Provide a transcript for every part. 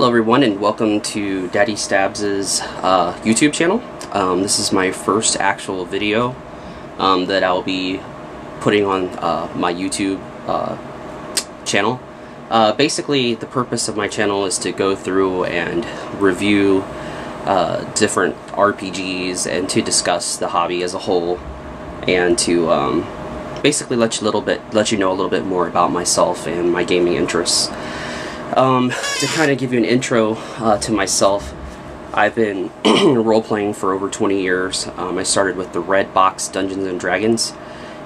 Hello everyone, and welcome to Daddy Stabs' YouTube channel. This is my first actual video that I'll be putting on my YouTube channel. Basically, the purpose of my channel is to go through and review different RPGs and to discuss the hobby as a whole, and to basically let you know a little bit more about myself and my gaming interests. To kind of give you an intro to myself, I've been role-playing for over 20 years. I started with the Red Box Dungeons and Dragons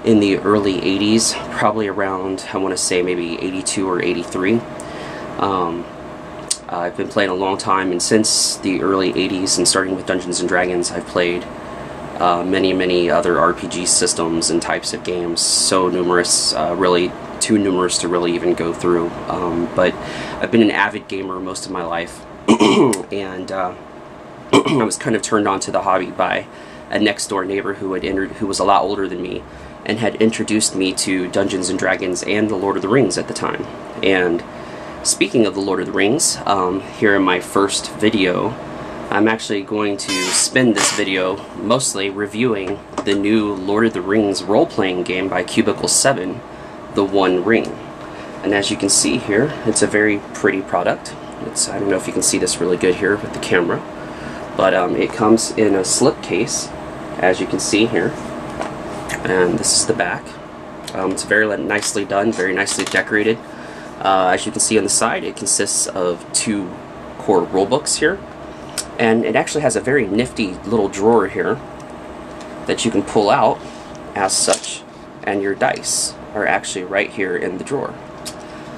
in the early 80s, probably around, I want to say maybe 82 or 83. I've been playing a long time, and since the early 80s and starting with Dungeons and Dragons, I've played many other RPG systems and types of games, so numerous, really too numerous to really even go through, but I've been an avid gamer most of my life, and I was kind of turned on to the hobby by a next door neighbor who was a lot older than me and had introduced me to Dungeons and Dragons and the Lord of the Rings at the time. And speaking of the Lord of the Rings, here in my first video, I'm actually going to spend this video mostly reviewing the new Lord of the Rings role-playing game by Cubicle 7, The One Ring. And as you can see here, it's a very pretty product. I don't know if you can see this really good here with the camera, but it comes in a slip case, as you can see here, and this is the back. It's very nicely done, very nicely decorated. As you can see on the side, it consists of 2 core rulebooks here, and it actually has a very nifty little drawer here that you can pull out as such, and your dice are actually right here in the drawer.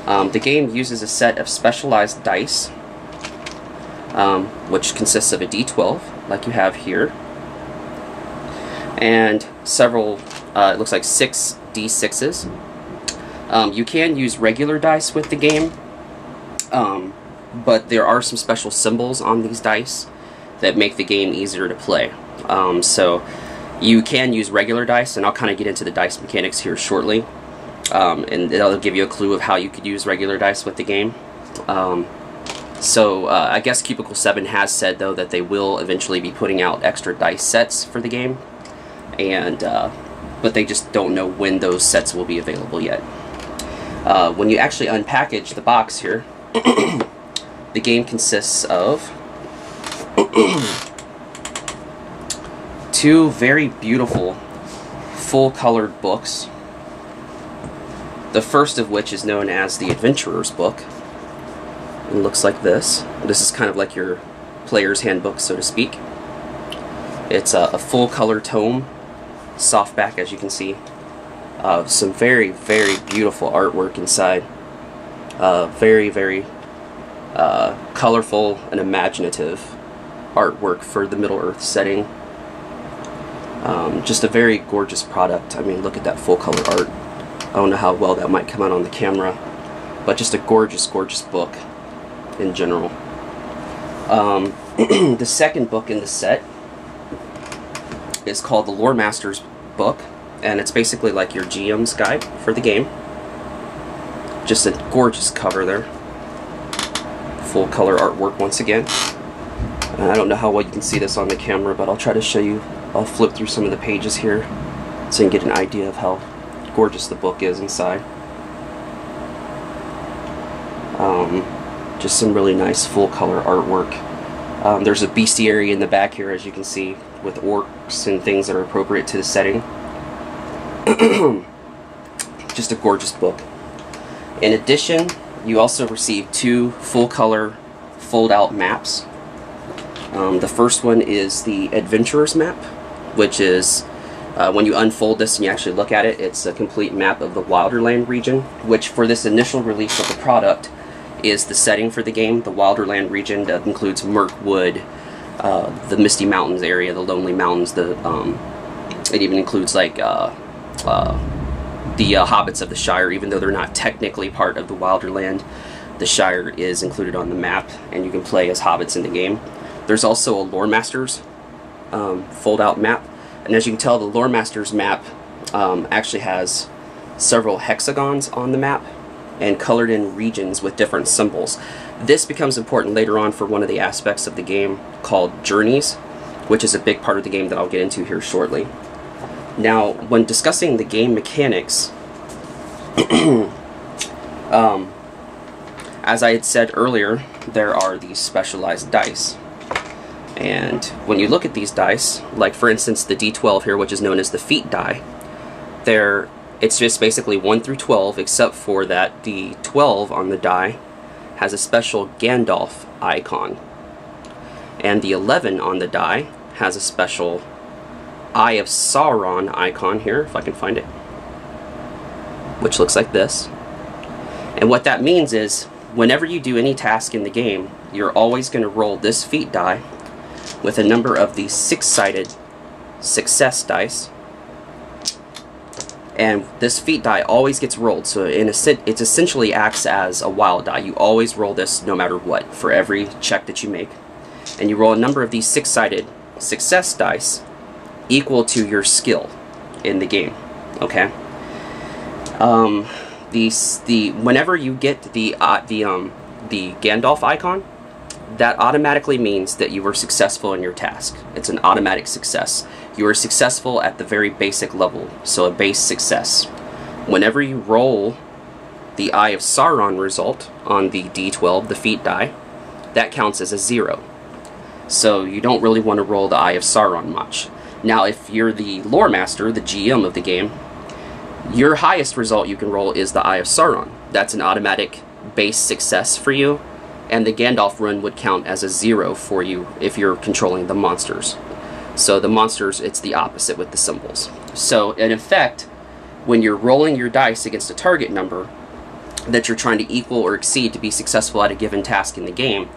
The game uses a set of specialized dice, which consists of a D12, like you have here, and several, it looks like 6 D6s. You can use regular dice with the game, but there are some special symbols on these dice that make the game easier to play. So you can use regular dice, and I'll kind of get into the dice mechanics here shortly. And it'll give you a clue of how you could use regular dice with the game. I guess Cubicle 7 has said, though, that they will eventually be putting out extra dice sets for the game, and but they just don't know when those sets will be available yet. When you actually unpackage the box here, the game consists of 2 very beautiful full-colored books. The first of which is known as the Adventurer's Book. It looks like this. This is kind of like your player's handbook, so to speak. It's a full-color tome, softback, as you can see. Some very beautiful artwork inside. Very colorful and imaginative artwork for the Middle-earth setting. Just a very gorgeous product. I mean, look at that full-color art. I don't know how well that might come out on the camera, but just a gorgeous book in general. The second book in the set is called the Lore Master's Book, and it's basically like your GM's guide for the game. Just a gorgeous cover there. Full color artwork once again. I don't know how well you can see this on the camera, but I'll try to show you. I'll flip through some of the pages here so you can get an idea of how gorgeous the book is inside. Just some really nice full color artwork. There's a bestiary in the back here, as you can see, with orcs and things that are appropriate to the setting. Just a gorgeous book. In addition, you also receive 2 full color fold out maps. The first one is the Adventurer's Map, which is when you unfold this and you actually look at it, it's a complete map of the Wilderland region, which for this initial release of the product is the setting for the game. The Wilderland region that includes Mirkwood, the Misty Mountains area, the Lonely Mountains. It even includes like the Hobbits of the Shire, even though they're not technically part of the Wilderland. The Shire is included on the map, and you can play as hobbits in the game. There's also a Lore Master's fold-out map. And as you can tell, the Lore Master's map actually has several hexagons on the map, and colored in regions with different symbols. This becomes important later on for one of the aspects of the game called journeys, which is a big part of the game that I'll get into here shortly. Now, when discussing the game mechanics, as I had said earlier, there are these specialized dice. And when you look at these dice, like for instance the D12 here, which is known as the feat die, it's just basically 1 through 12, except for that the 12 on the die has a special Gandalf icon. And the 11 on the die has a special Eye of Sauron icon here, if I can find it, which looks like this. And what that means is, whenever you do any task in the game, you're always going to roll this feat die with a number of these 6-sided success dice. And this feat die always gets rolled, so it essentially acts as a wild die. You always roll this no matter what, for every check that you make. And you roll a number of these 6-sided success dice equal to your skill in the game. Okay? Whenever you get the Gandalf icon, that automatically means that you were successful in your task. It's an automatic success. You are successful at the very basic level, so a base success. Whenever you roll the Eye of Sauron result on the D12, the feat die, that counts as a 0. So you don't really want to roll the Eye of Sauron much. Now, if you're the lore master, the GM of the game, your highest result you can roll is the Eye of Sauron. That's an automatic base success for you, and the Gandalf rune would count as a 0 for you if you're controlling the monsters. So the monsters, it's the opposite with the symbols. So in effect, when you're rolling your dice against a target number that you're trying to equal or exceed to be successful at a given task in the game,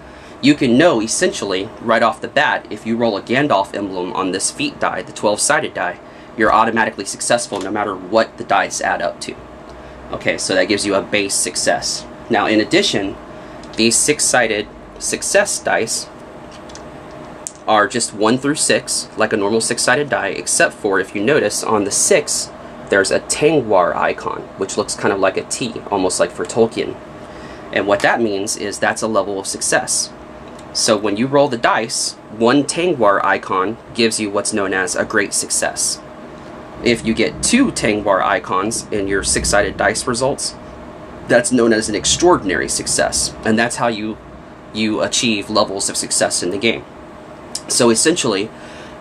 you can know essentially right off the bat, if you roll a Gandalf emblem on this feat die, the 12-sided die, you're automatically successful no matter what the dice add up to. Okay, so that gives you a base success. Now in addition, these 6-sided success dice are just 1 through 6, like a normal 6-sided die, except for, if you notice, on the 6, there's a Tengwar icon, which looks kind of like a T, almost like for Tolkien. And what that means is that's a level of success. So when you roll the dice, one Tengwar icon gives you what's known as a great success. If you get 2 Tengwar icons in your 6-sided dice results, that's known as an extraordinary success, and that's how you achieve levels of success in the game. So essentially,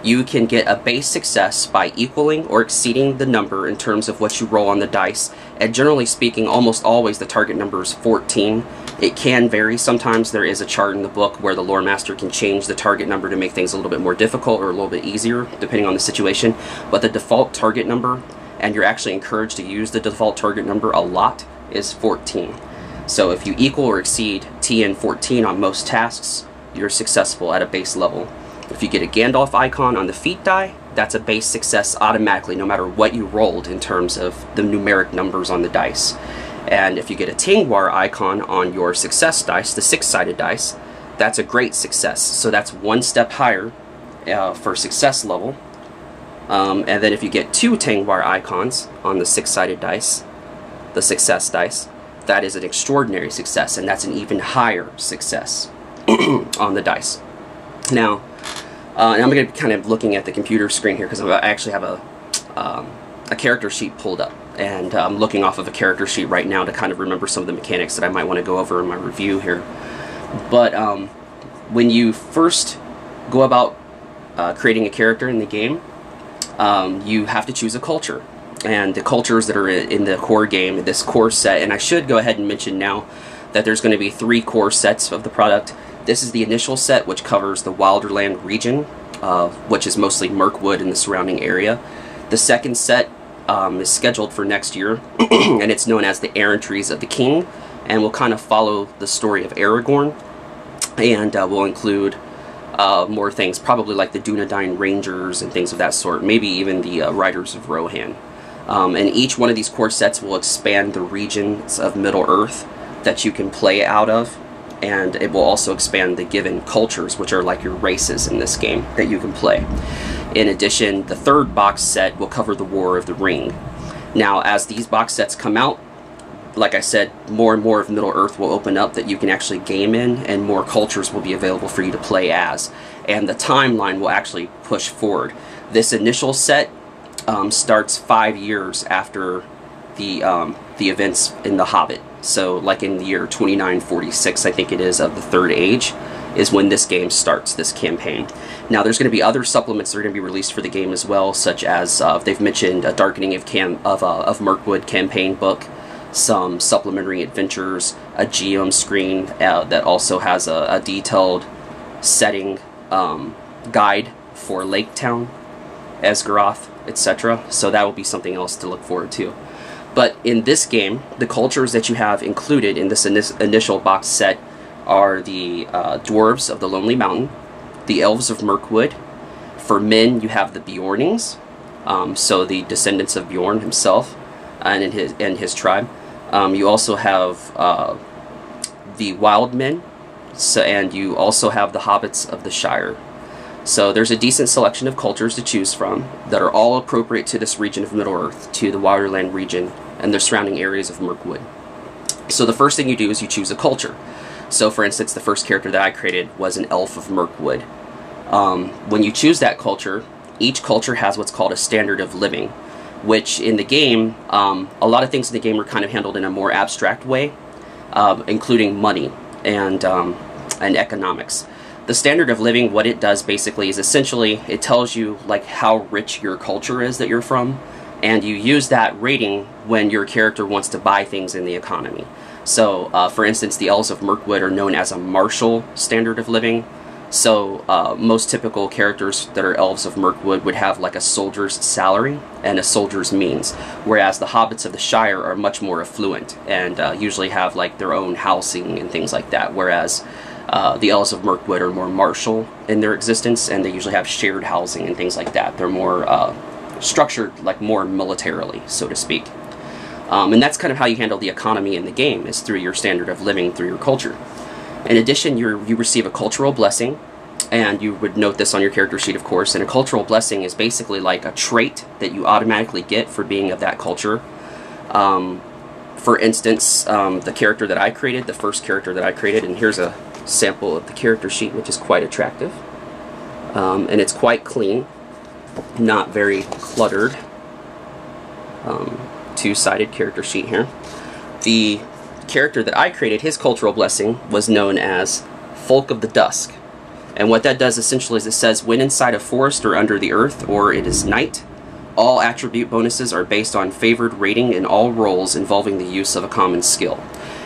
you can get a base success by equaling or exceeding the number in terms of what you roll on the dice, and generally speaking, almost always the target number is 14. It can vary. Sometimes there is a chart in the book where the lore master can change the target number to make things a little bit more difficult or a little bit easier, depending on the situation, but the default target number, and you're actually encouraged to use the default target number a lot, is 14. So if you equal or exceed TN 14 on most tasks, you're successful at a base level. If you get a Gandalf icon on the feat die, that's a base success automatically, no matter what you rolled in terms of the numeric numbers on the dice. And if you get a Tengwar icon on your success dice, the 6-sided dice, that's a great success. So that's 1 step higher for success level. And then if you get 2 Tengwar icons on the 6-sided dice, the success dice, that is an extraordinary success, and that's an even higher success on the dice. Now, and I'm going to be kind of looking at the computer screen here because I actually have a character sheet pulled up, and I'm looking off of a character sheet right now to kind of remember some of the mechanics that I might want to go over in my review here. But when you first go about creating a character in the game, you have to choose a culture. And the cultures that are in the core game, this core set, and I should go ahead and mention now that there's going to be 3 core sets of the product. This is the initial set, which covers the Wilderland region, which is mostly Mirkwood and the surrounding area. The second set is scheduled for next year, and it's known as the Errantries of the King, and will kind of follow the story of Aragorn, and will include more things, probably like the Dunedain Rangers and things of that sort, maybe even the Riders of Rohan. And each one of these core sets will expand the regions of Middle-earth that you can play out of, and it will also expand the given cultures, which are like your races in this game, that you can play. In addition, the third box set will cover the War of the Ring. Now, as these box sets come out, like I said, more and more of Middle-earth will open up that you can actually game in, and more cultures will be available for you to play as. And the timeline will actually push forward. This initial set starts 5 years after the events in The Hobbit. So like in the year 2946, I think it is, of the Third Age, is when this game starts, this campaign. Now there's going to be other supplements that are going to be released for the game as well, such as they've mentioned a Darkening of Mirkwood campaign book, some supplementary adventures, a geom screen that also has a detailed setting guide for Lake Town, Esgaroth, etc. So that will be something else to look forward to. But in this game, the cultures that you have included in this initial box set are the dwarves of the Lonely Mountain, the elves of Mirkwood. For men, you have the Bjornings, so the descendants of Bjorn himself and his tribe. You also have the wild men, and you also have the hobbits of the Shire. So there's a decent selection of cultures to choose from that are all appropriate to this region of Middle-earth, to the Waterland region and the surrounding areas of Mirkwood. So the first thing you do is you choose a culture. So for instance, the first character that I created was an elf of Mirkwood. When you choose that culture, each culture has what's called a standard of living, which in the game, a lot of things in the game are kind of handled in a more abstract way, including money and economics. The standard of living, what it does basically is essentially it tells you like how rich your culture is that you're from, and you use that rating when your character wants to buy things in the economy. So for instance, the elves of Mirkwood are known as a martial standard of living. So most typical characters that are elves of Mirkwood would have like a soldier's salary and a soldier's means, whereas the hobbits of the Shire are much more affluent and usually have like their own housing and things like that, whereas the elves of Mirkwood are more martial in their existence, and they usually have shared housing and things like that. They're more structured like more militarily, so to speak. And that's kind of how you handle the economy in the game, is through your standard of living, through your culture. In addition, you receive a cultural blessing, and you would note this on your character sheet, of course, and a cultural blessing is basically like a trait that you automatically get for being of that culture. For instance, the character that I created, the first character that I created, and here's a sample of the character sheet, which is quite attractive, and it's quite clean, not very cluttered. Two-sided character sheet here. The character that I created, his cultural blessing was known as Folk of the Dusk, and what that does essentially is it says when inside a forest or under the earth or it is night, all attribute bonuses are based on favored rating in all roles involving the use of a common skill.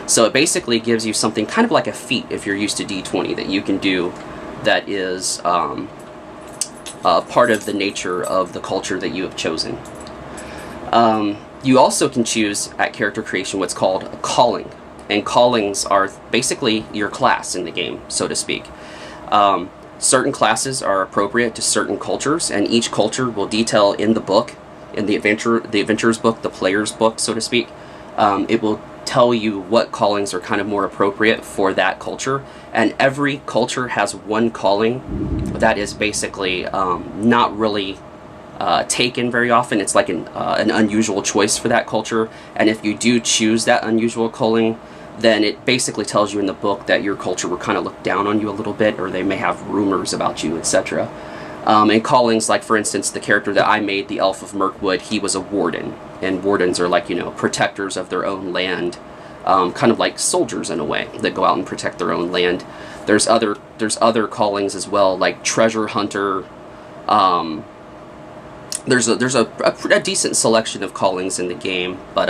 So it basically gives you something kind of like a feat, if you're used to D20, that you can do that is part of the nature of the culture that you have chosen. You also can choose at character creation what's called a calling, and callings are basically your class in the game, so to speak. Certain classes are appropriate to certain cultures, and each culture will detail in the book, in the adventurer's book, the player's book, so to speak. It will tell you what callings are kind of more appropriate for that culture, and every culture has one calling that is basically not really taken very often. It's like an unusual choice for that culture, and if you do choose that unusual calling, then it basically tells you in the book that your culture will kind of look down on you a little bit, or they may have rumors about you, etc. And callings, like for instance the character that I made, the Elf of Mirkwood, he was a warden, and wardens are like, you know, protectors of their own land, kind of like soldiers in a way that go out and protect their own land. There's other callings as well, like treasure hunter. There's a decent selection of callings in the game, but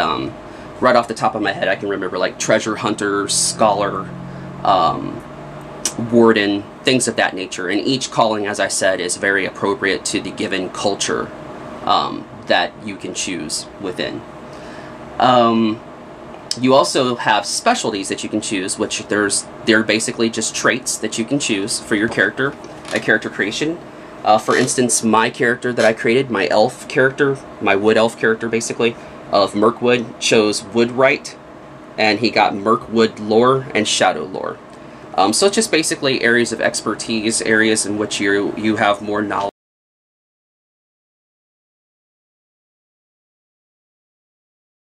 right off the top of my head I can remember like treasure hunter, scholar, warden, things of that nature, and each calling, as I said, is very appropriate to the given culture that you can choose within. You also have specialties that you can choose, which they're basically just traits that you can choose for your character at character creation. For instance, my character that I created, my elf character, my wood elf character basically, of Mirkwood, chose Woodwright, and he got Mirkwood lore and Shadow lore. So it's just basically areas of expertise, areas in which you have more knowledge.